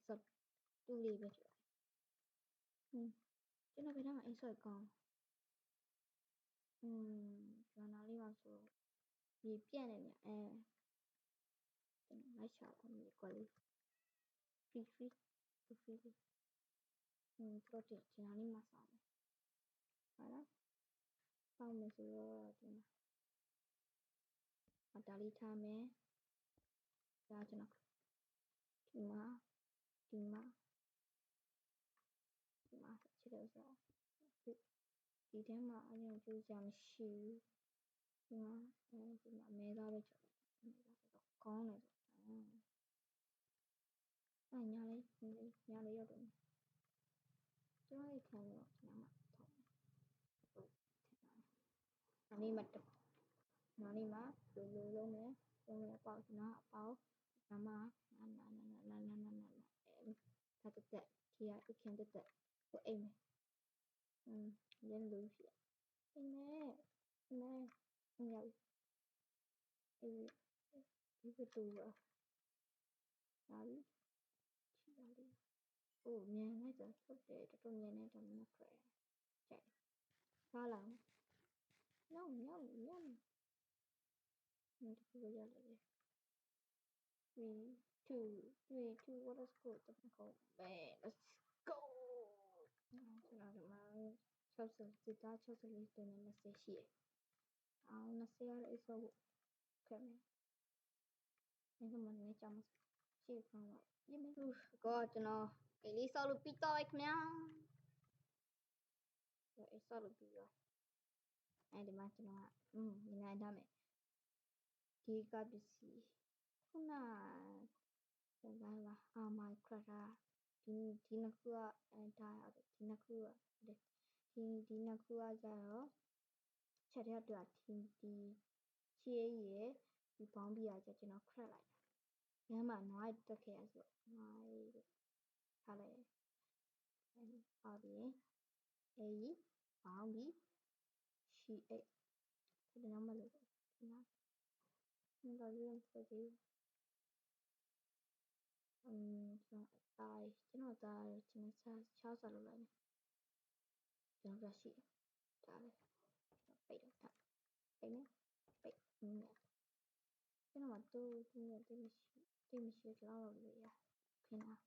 ဆိုတူလေးပဲဖြစ်ကျွန်တော်ဘယ်တော့မှအိတ်ဆော့ကောင်းကျွန်တော်လေးပါဆိုမြေပြန့်နေညကျွန်တော်လိုက်ရှာဖို့မြေကွက်လေး free တော့ကျွန်တော်လေးမှာစားမယ်ဟုတ်လားစောင်းမယ်ဆိုတော့ဒီမှာဒါလေးထားမယ်ဒါကျွန်တော်ဒီမှာချစ်တယ်ဆိုဒီထဲမှာအရင်ကျိုးစရာမရှိဘူးဒီမှာမဲသားပဲချက်တော့ကောင်းတယ်ဆိုညာလေးရောက်တော့ကျွန်တော်ခံရောကျွန်တော်မှထောက်နာနေမှာလိုလုံးနဲ့အပေါက်ကျွန်တော်အပေါက်နာမဒါတက်ဒီကအခင်းတက်ကိုအိမ်မယ်ရန်လို့ဖြစ်အိမ်မယ်ရောက်ဒီကတူပါဟာချီပါလေအိုးမြန်လိုက်တော့ဟုတ်တယ်တော်မြန်နေတာမခရကြိုက်ဟာလာညောင်းဒီကိုရတယ် 3 2 let's go let's go ကျွန်တော်ဒီမှာ60စစ်သား64တင်နေ20ရှိတယ်အောင်20ရတဲ့အစောခဲ့မယ်ဒီမှာလည်းကြောင်ရှိကောင်းတော့ပြင်းမယ်ကောကျွန်တော်ကိလေးဆောက်လို့ပြီးတော့ခင်ဗျာအဲ့ဆောက်လို့ပြီးရောဒီမှာကျွန်တော်ကနေနိုင်မယ်ဒီကပစ္စည်းခုနလာအာမိုက်ခရတာဒီနှစ်ခုကဒါရတယ်ဒီနှစ်ခုကဒီနှစ်ခုကကြတော့ချက်ရတော့ဒီချေးရယ်ဒီဘောင်းဘီကကြကျွန်တော်ခရက်လိုက်တာရမ်းမှာနွားတက်ခဲ့ရဆိုနွားထားလိုက်ပါပြီအေးဘောင်းဘီရှီအိတ်ဒီနမလို့ဒီနာဒါလေးဆိုဒီကျွန်တော်ချားစားလုပ်လိုက်မယ်ကျွန်တော်ရှိဒါလေးပိတ်တော့ပိတ်မယ်ပိတ်ကျွန်တော်တူတိမရှိကြောက်လို့ရခင်ဗျာမြောက်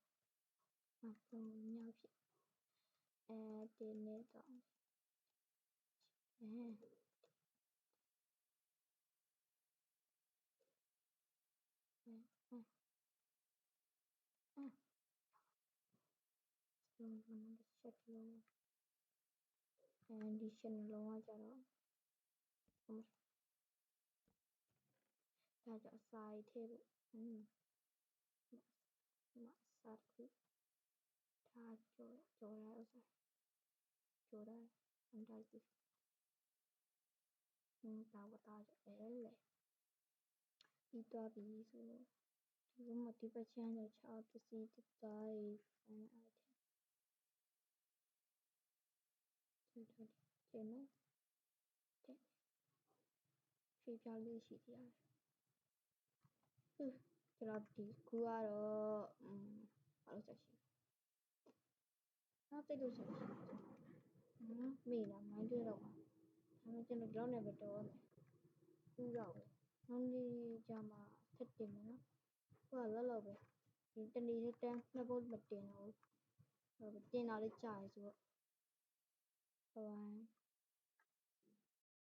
ဖြစ်ဒီနေ့တော့ချက်လို့ဒီရှင်လုံးကကြတော့ဒါကြောင့်စာရေးထည့်ဖို့စာခုဒါကြောရဥစားကြောရအန်တိုင်းဒါဝတာလေပြီးတော့ပြီးဆိုဒီမှာဒီပတ်ချမ်းတော့6ပစ္စည်းတစ်တိုင်းitem ကျင်းနော်ဖြေပြလေးရှိတရားကျွန်တော်ဒီခုကတော့ဘာလို့ဆက်ရှိတိတ်လို့ဆက်ရှိမေးလားမိုင်းတွေ့တော့ပါဒါပေမဲ့ကျွန်တော်ကြောင်းနေပဲတော့သူ့ရောက်ပဲနောက်နေ့ကျမှဆက်တင်မယ်နော်လောက်ပဲဒီတနေ့တန်းနှစ်ပုတ်မတင်တော့ဘူးတင်တာလေးကြာရဆိုတော့